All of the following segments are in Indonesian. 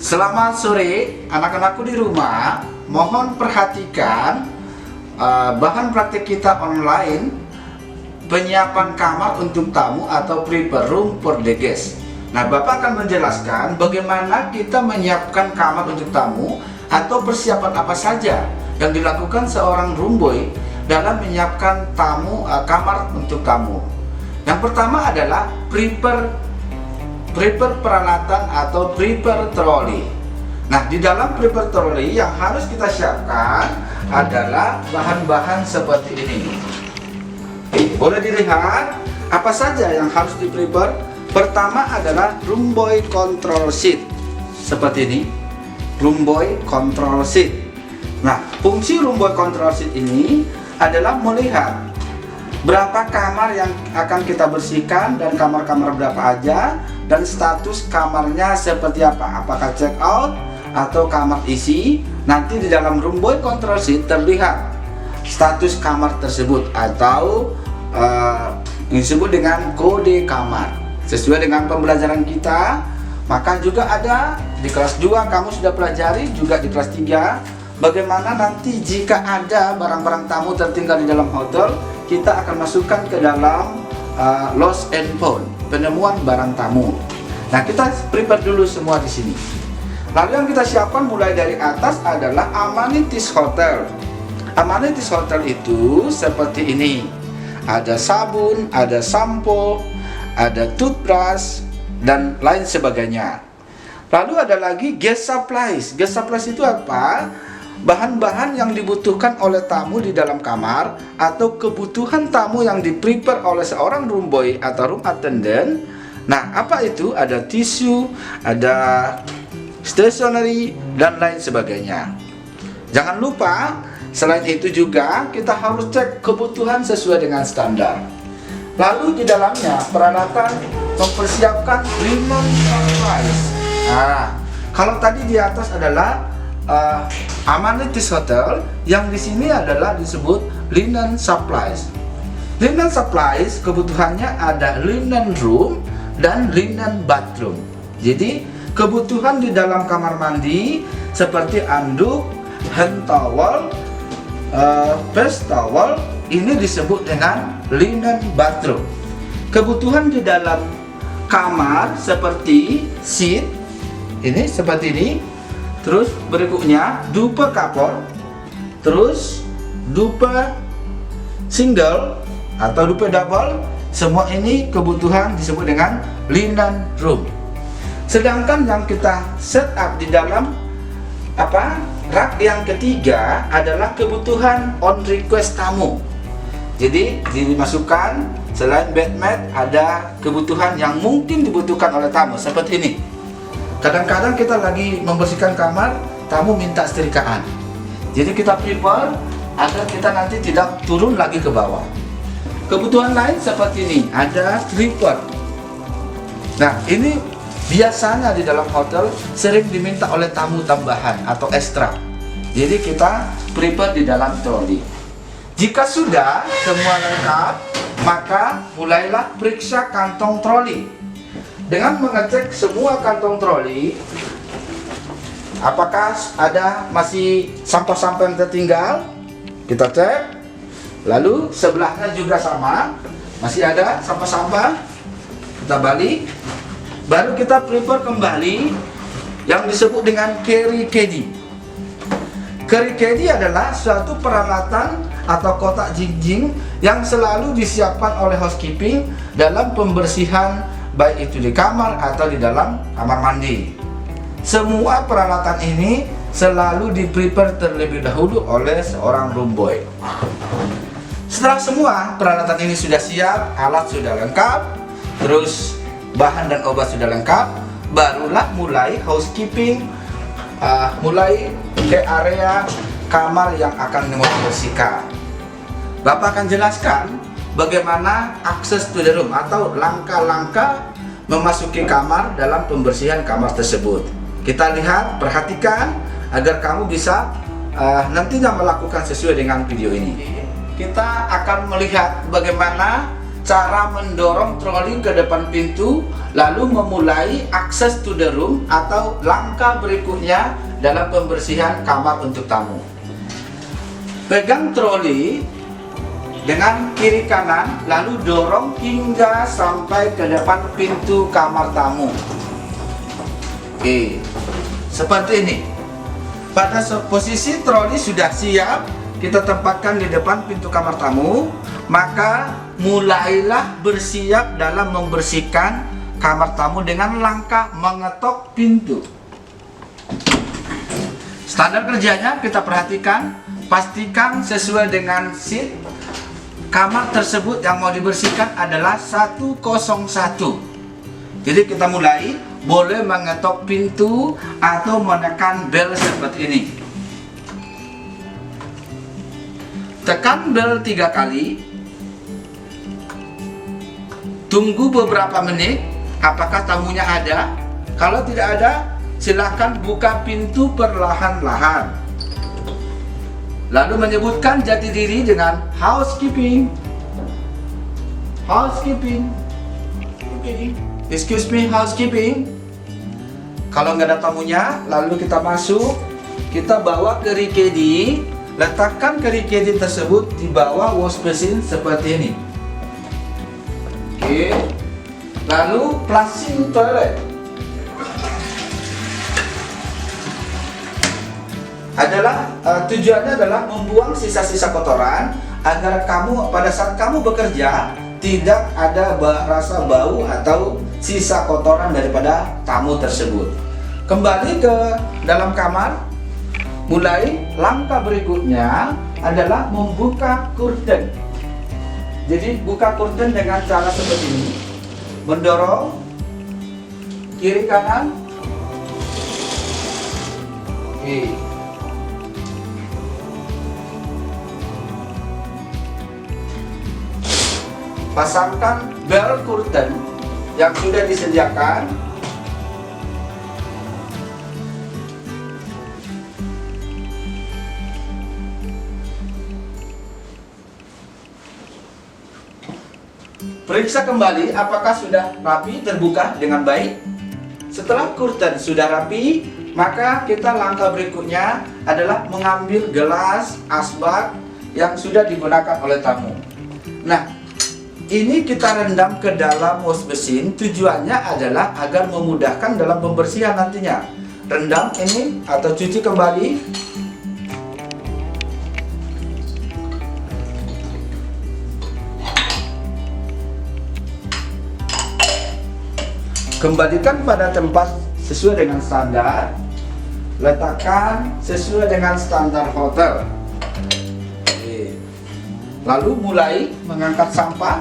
Selamat sore anak-anakku di rumah. Mohon perhatikan bahan praktik kita online, penyiapan kamar untuk tamu atau prepare room for the guest. Nah, Bapak akan menjelaskan bagaimana kita menyiapkan kamar untuk tamu atau persiapan apa saja yang dilakukan seorang room boy dalam menyiapkan kamar untuk tamu. Yang pertama adalah prepare peralatan atau prepare trolley. Nah, di dalam prepare trolley yang harus kita siapkan adalah bahan-bahan seperti ini. Boleh dilihat apa saja yang harus di prepare. Pertama adalah room boy control sheet seperti ini, room boy control sheet. Nah, fungsi room boy control sheet ini adalah melihat berapa kamar yang akan kita bersihkan dan kamar-kamar berapa aja, dan status kamarnya seperti apa, apakah check out atau kamar isi. Nanti di dalam room boy control sheet terlihat status kamar tersebut atau disebut dengan kode kamar sesuai dengan pembelajaran kita. Maka juga ada di kelas 2 kamu sudah pelajari, juga di kelas 3 bagaimana nanti jika ada barang-barang tamu tertinggal di dalam hotel, kita akan masukkan ke dalam lost and found, penemuan barang tamu. Nah, kita prepare dulu semua di sini. Lalu yang kita siapkan mulai dari atas adalah amenities hotel. Amenities hotel itu seperti ini. Ada sabun, ada sampo, ada toothbrush, dan lain sebagainya. Lalu ada lagi guest supplies. Guest supplies itu apa? Bahan-bahan yang dibutuhkan oleh tamu di dalam kamar atau kebutuhan tamu yang di-prepare oleh seorang room boy atau room attendant. Nah, apa itu? Ada tisu, ada stationery, dan lain sebagainya. Jangan lupa, selain itu juga kita harus cek kebutuhan sesuai dengan standar. Lalu di dalamnya peralatan mempersiapkan linen supplies. Nah, kalau tadi di atas adalah amenities hotel, yang di sini adalah disebut linen supplies. Linen supplies kebutuhannya ada linen room dan linen bathroom. Jadi kebutuhan di dalam kamar mandi seperti anduk, hand towel, face towel, ini disebut dengan linen bathroom. Kebutuhan di dalam kamar seperti sheet, ini seperti ini. Terus berikutnya dupe kapur, terus dupe single atau dupe double, semua ini kebutuhan disebut dengan linen room. Sedangkan yang kita set up di dalam rak yang ketiga adalah kebutuhan on request tamu. Jadi dimasukkan selain bed mat ada kebutuhan yang mungkin dibutuhkan oleh tamu seperti ini. Kadang-kadang kita lagi membersihkan kamar, tamu minta setrikaan. Jadi kita prepare agar kita nanti tidak turun lagi ke bawah. Kebutuhan lain seperti ini, ada slipper. Nah, ini biasanya di dalam hotel sering diminta oleh tamu tambahan atau ekstra. Jadi kita prepare di dalam troli. Jika sudah semua lengkap, maka mulailah periksa kantong troli. Dengan mengecek semua kantong troli, apakah ada masih sampah-sampah yang tertinggal, kita cek. Lalu sebelahnya juga sama, masih ada sampah-sampah, kita balik. Baru kita prepare kembali yang disebut dengan carry caddy. Carry caddy adalah suatu peralatan atau kotak jinjing yang selalu disiapkan oleh housekeeping dalam pembersihan, baik itu di kamar atau di dalam kamar mandi. Semua peralatan ini selalu di-prepare terlebih dahulu oleh seorang room boy. Setelah semua peralatan ini sudah siap, alat sudah lengkap, terus bahan dan obat sudah lengkap, barulah mulai housekeeping, mulai ke area kamar yang akan dibersihkan. Bapak akan jelaskan bagaimana akses to the room atau langkah-langkah memasuki kamar dalam pembersihan kamar tersebut. Kita lihat, perhatikan agar kamu bisa nantinya melakukan sesuai dengan video ini. Kita akan melihat bagaimana cara mendorong troli ke depan pintu, lalu memulai access to the room atau langkah berikutnya dalam pembersihan kamar untuk tamu. Pegang troli dengan kiri kanan, lalu dorong hingga sampai ke depan pintu kamar tamu. Oke, seperti ini. Pada posisi troli sudah siap, kita tempatkan di depan pintu kamar tamu, maka mulailah bersiap dalam membersihkan kamar tamu dengan langkah mengetok pintu. Standar kerjanya kita perhatikan, pastikan sesuai dengan sheet kamar tersebut yang mau dibersihkan adalah 101. Jadi kita mulai, boleh mengetok pintu atau menekan bel seperti ini. Tekan bel 3 kali. Tunggu beberapa menit, apakah tamunya ada? Kalau tidak ada, silakan buka pintu perlahan-lahan. Lalu menyebutkan jati diri dengan housekeeping. Housekeeping. Excuse me, housekeeping. Kalau nggak ada tamunya, lalu kita masuk, kita bawa ke RKD, letakkan ke RKD tersebut di bawah wash basin seperti ini. Oke. Lalu flushing toilet. Tujuannya adalah membuang sisa-sisa kotoran agar kamu pada saat kamu bekerja tidak ada rasa bau atau sisa kotoran daripada tamu tersebut. Kembali ke dalam kamar. Mulai langkah berikutnya adalah membuka kurten. Jadi buka kurten dengan cara seperti ini. Mendorong kiri kanan. Oke. Pasangkan bel kurten yang sudah disediakan. Periksa kembali apakah sudah rapi terbuka dengan baik. Setelah kurten sudah rapi, maka kita langkah berikutnya adalah mengambil gelas asbak yang sudah digunakan oleh tamu. Nah, ini kita rendam ke dalam wash basin. Tujuannya adalah agar memudahkan dalam pembersihan nantinya. Rendam ini atau cuci kembali. Kembalikan pada tempat sesuai dengan standar. Letakkan sesuai dengan standar hotel. Lalu mulai mengangkat sampah.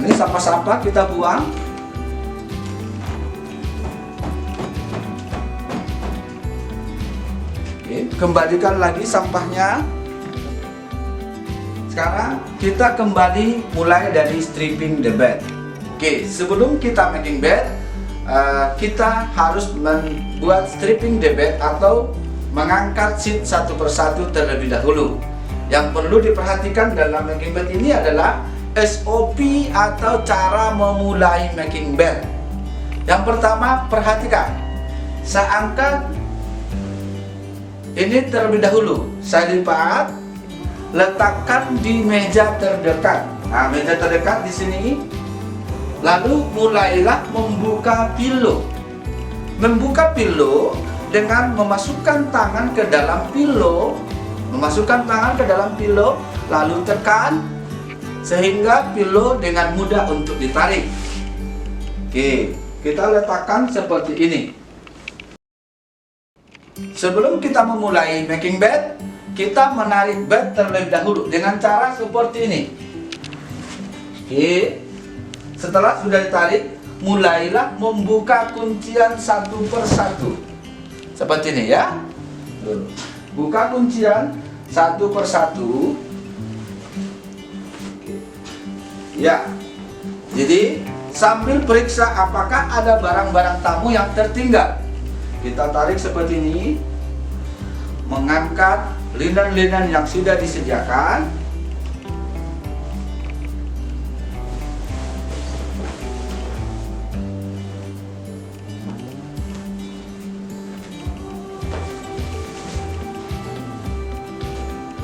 Ini sampah-sampah kita buang. Oke, kembalikan lagi sampahnya. Sekarang kita kembali mulai dari stripping the bed. Oke, sebelum kita making bed, kita harus membuat stripping the bed atau mengangkat sheet satu persatu terlebih dahulu. Yang perlu diperhatikan dalam making bed ini adalah SOP atau cara memulai making bed. Yang pertama, perhatikan. Saya angkat ini terlebih dahulu. Saya lipat, letakkan di meja terdekat. Nah, meja terdekat di sini. Lalu mulailah membuka pillow. Membuka pillow dengan memasukkan tangan ke dalam pillow. Memasukkan tangan ke dalam pillow, lalu tekan sehingga pillow dengan mudah untuk ditarik. Oke, kita letakkan seperti ini. Sebelum kita memulai making bed, kita menarik bed terlebih dahulu dengan cara seperti ini. Oke, setelah sudah ditarik, mulailah membuka kuncian satu persatu. Seperti ini ya. Buka kuncian satu persatu. Ya. Jadi sambil periksa apakah ada barang-barang tamu yang tertinggal. Kita tarik seperti ini. Mengangkat linen-linen yang sudah disediakan.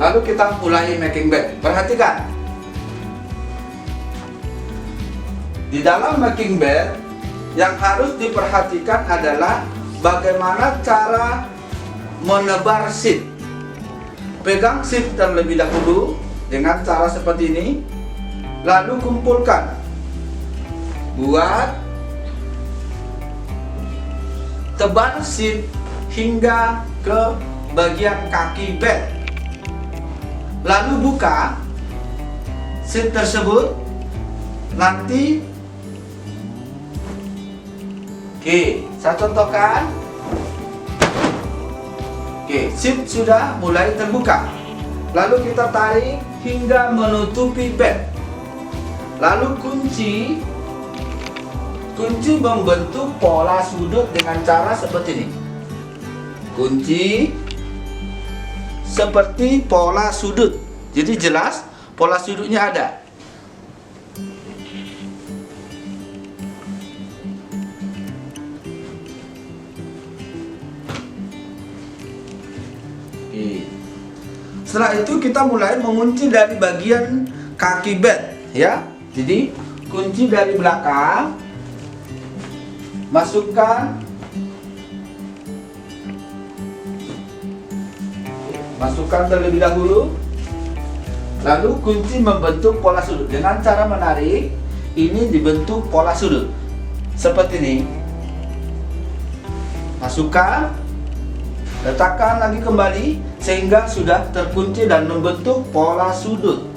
Lalu kita mulai making bed. Perhatikan, di dalam making bed yang harus diperhatikan adalah bagaimana cara menebar seat. Pegang seat terlebih dahulu dengan cara seperti ini, lalu kumpulkan. Buat tebar seat hingga ke bagian kaki bed. Lalu buka seat tersebut. Nanti oke, saya contohkan. Oke, seat sudah mulai terbuka. Lalu kita tarik hingga menutupi bed. Lalu kunci membentuk pola sudut dengan cara seperti ini. Kunci seperti pola sudut. Jadi jelas pola sudutnya ada. Oke. Setelah itu kita mulai mengunci dari bagian kaki bed, ya. Jadi kunci dari belakang, masukkan terlebih dahulu. Lalu kunci membentuk pola sudut. Dengan cara menarik, ini dibentuk pola sudut seperti ini. Masukkan, letakkan lagi kembali sehingga sudah terkunci dan membentuk pola sudut.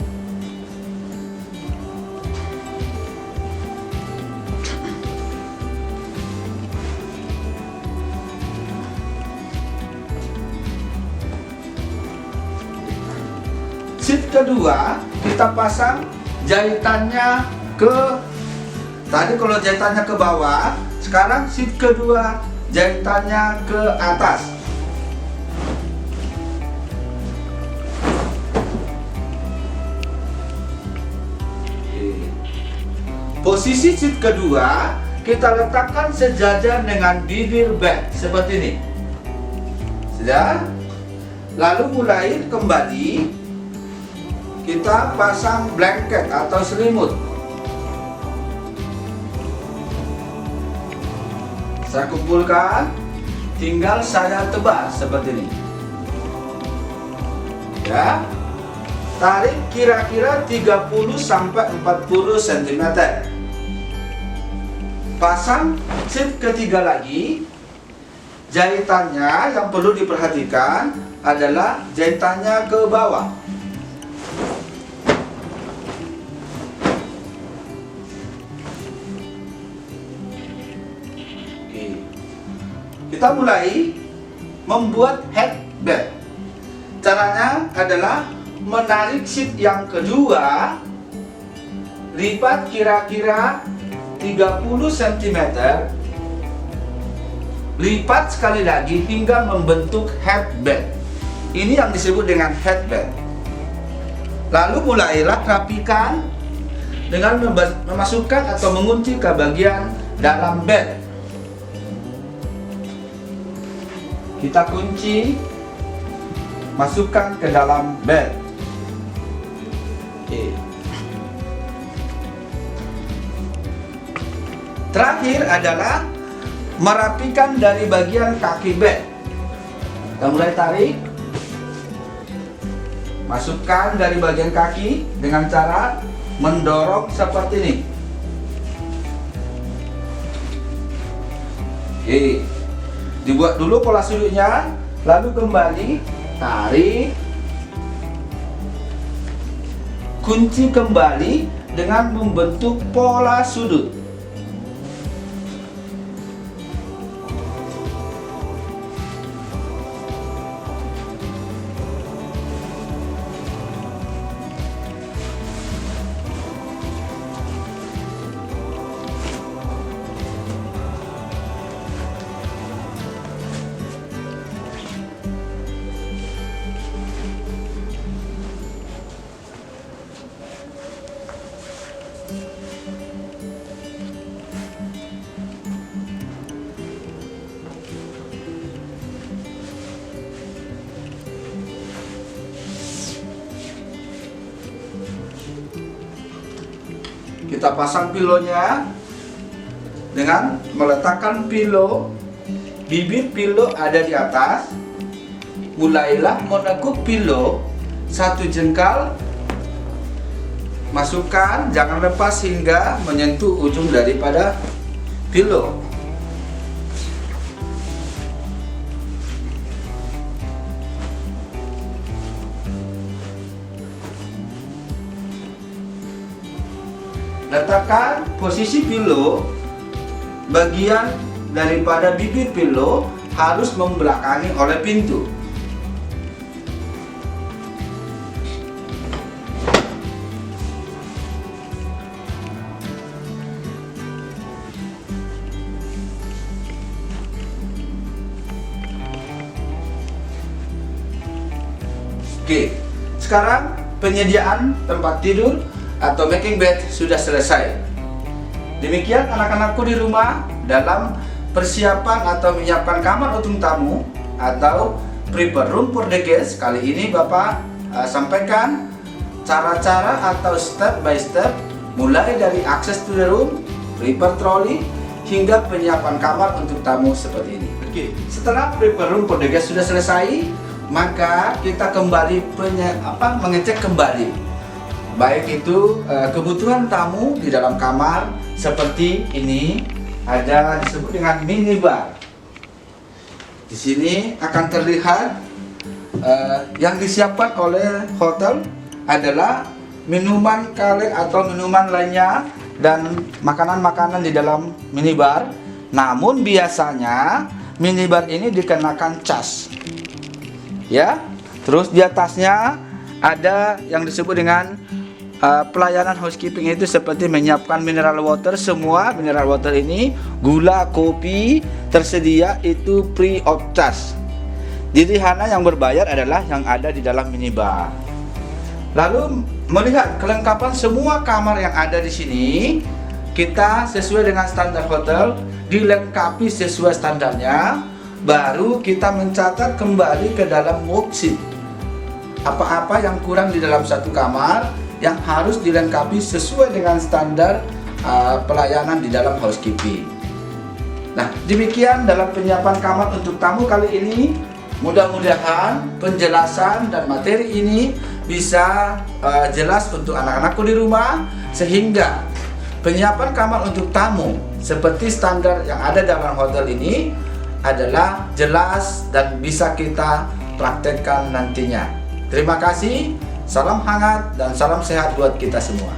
Seat kedua, kita pasang jahitannya ke, tadi kalau jahitannya ke bawah, sekarang seat kedua jahitannya ke atas. Posisi seat kedua kita letakkan sejajar dengan bibir bed seperti ini. Sudah? Lalu mulai kembali kita pasang blanket atau selimut. Saya kumpulkan, tinggal saya tebar seperti ini. Ya. Tarik kira-kira 30 sampai 40 cm. Pasang seat ketiga lagi. Jahitannya yang perlu diperhatikan adalah jahitannya ke bawah. Kita mulai membuat headbed. Caranya adalah menarik seat yang kedua, lipat kira-kira 30 cm, lipat sekali lagi hingga membentuk headbed. Ini yang disebut dengan headbed. Lalu mulailah rapikan dengan memasukkan atau mengunci ke bagian dalam bed. Kita kunci, masukkan ke dalam bed. Oke. Terakhir adalah merapikan dari bagian kaki bed. Kita mulai tarik, masukkan dari bagian kaki dengan cara mendorong seperti ini. Oke. Dibuat dulu pola sudutnya, lalu kembali tarik, kunci kembali dengan membentuk pola sudut. Kita pasang pilonya dengan meletakkan pilo, bibir pilo ada di atas. Mulailah menekuk pilo 1 jengkal, masukkan, jangan lepas hingga menyentuh ujung daripada pilo. Letakkan posisi pilo, bagian daripada bibir pilo harus membelakangi oleh pintu. Oke, sekarang penyediaan tempat tidur atau making bed sudah selesai. Demikian anak-anakku di rumah dalam persiapan atau menyiapkan kamar untuk tamu atau prepare room for the guest. Kali ini Bapak sampaikan cara-cara atau step by step mulai dari access to the room, prepare trolley hingga penyiapan kamar untuk tamu seperti ini. Oke, setelah prepare room for the guest sudah selesai, maka kita kembali mengecek kembali baik itu kebutuhan tamu di dalam kamar. Seperti ini ada disebut dengan minibar. Di sini akan terlihat yang disiapkan oleh hotel adalah minuman kaleng atau minuman lainnya dan makanan-makanan di dalam minibar. Namun biasanya minibar ini dikenakan cas. Ya, terus di atasnya ada yang disebut dengan pelayanan housekeeping, itu seperti menyiapkan mineral water. Semua mineral water ini, gula, kopi tersedia itu free of charge. Jadi hanya yang berbayar adalah yang ada di dalam minibar. Lalu melihat kelengkapan semua kamar yang ada di sini, kita sesuai dengan standar hotel, dilengkapi sesuai standarnya. Baru kita mencatat kembali ke dalam worksheet apa-apa yang kurang di dalam satu kamar yang harus dilengkapi sesuai dengan standar pelayanan di dalam housekeeping. Nah, demikian dalam penyiapan kamar untuk tamu kali ini. Mudah-mudahan penjelasan dan materi ini bisa jelas untuk anak-anakku di rumah, sehingga penyiapan kamar untuk tamu seperti standar yang ada dalam hotel ini adalah jelas dan bisa kita praktekkan nantinya. Terima kasih, salam hangat dan salam sehat buat kita semua.